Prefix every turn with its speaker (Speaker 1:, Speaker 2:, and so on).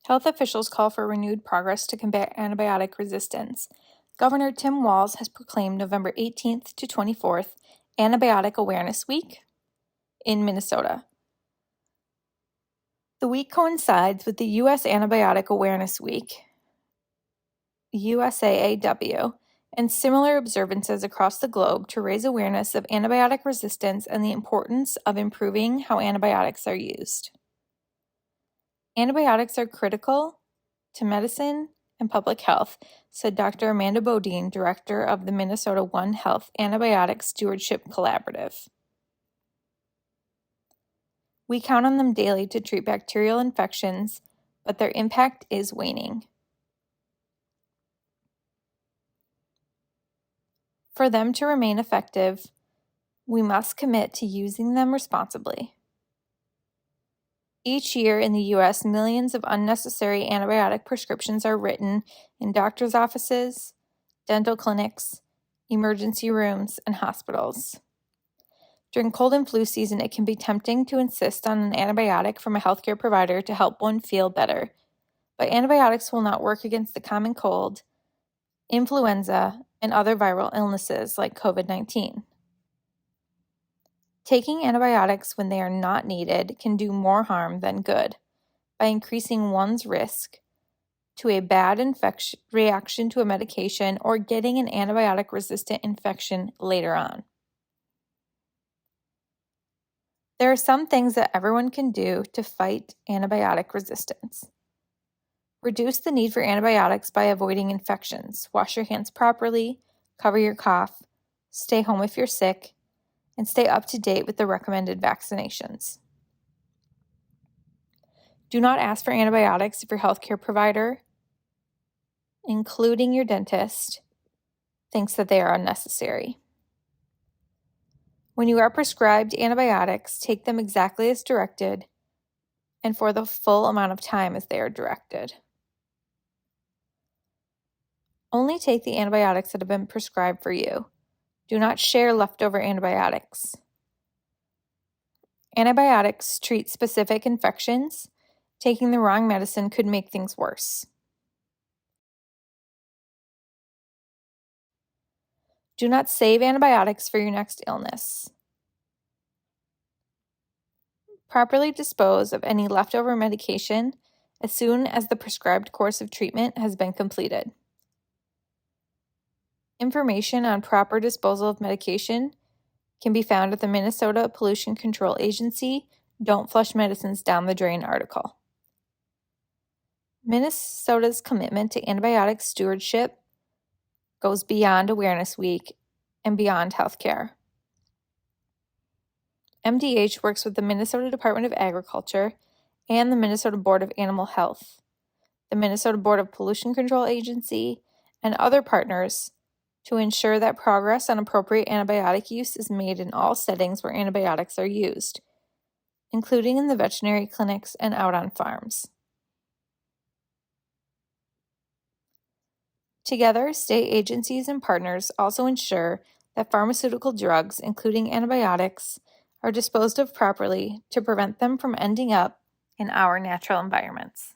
Speaker 1: Health officials call for renewed progress to combat antibiotic resistance. Governor Tim Walz has proclaimed November 18th to 24th Antibiotic Awareness Week in Minnesota. The week coincides with the U.S. Antibiotic Awareness Week, USAAW, and similar observances across the globe to raise awareness of antibiotic resistance and the importance of improving how antibiotics are used. Antibiotics are critical to medicine and public health, said Dr. Amanda Beaudoin, director of the Minnesota One Health Antibiotic Stewardship Collaborative. We count on them daily to treat bacterial infections, but their impact is waning. For them to remain effective, we must commit to using them responsibly. Each year in the U.S., millions of unnecessary antibiotic prescriptions are written in doctors' offices, dental clinics, emergency rooms, and hospitals. During cold and flu season, it can be tempting to insist on an antibiotic from a healthcare provider to help one feel better. But antibiotics will not work against the common cold, influenza, and other viral illnesses like COVID-19. Taking antibiotics when they are not needed can do more harm than good by increasing one's risk to a bad reaction to a medication or getting an antibiotic-resistant infection later on. There are some things that everyone can do to fight antibiotic resistance. Reduce the need for antibiotics by avoiding infections. Wash your hands properly, cover your cough, stay home if you're sick, and stay up to date with the recommended vaccinations. Do not ask for antibiotics if your healthcare provider, including your dentist, thinks that they are unnecessary. When you are prescribed antibiotics, take them exactly as directed and for the full amount of time as they are directed. Only take the antibiotics that have been prescribed for you. Do not share leftover antibiotics. Antibiotics treat specific infections. Taking the wrong medicine could make things worse. Do not save antibiotics for your next illness. Properly dispose of any leftover medication as soon as the prescribed course of treatment has been completed. Information on proper disposal of medication can be found at the Minnesota Pollution Control Agency Don't Flush Medicines Down the Drain article. Minnesota's commitment to antibiotic stewardship goes beyond Awareness Week and beyond healthcare. MDH works with the Minnesota Department of Agriculture and the Minnesota Board of Animal Health, the Minnesota Board of Pollution Control Agency, and other partners to ensure that progress on appropriate antibiotic use is made in all settings where antibiotics are used, including in the veterinary clinics and out on farms. Together, state agencies and partners also ensure that pharmaceutical drugs, including antibiotics, are disposed of properly to prevent them from ending up in our natural environments.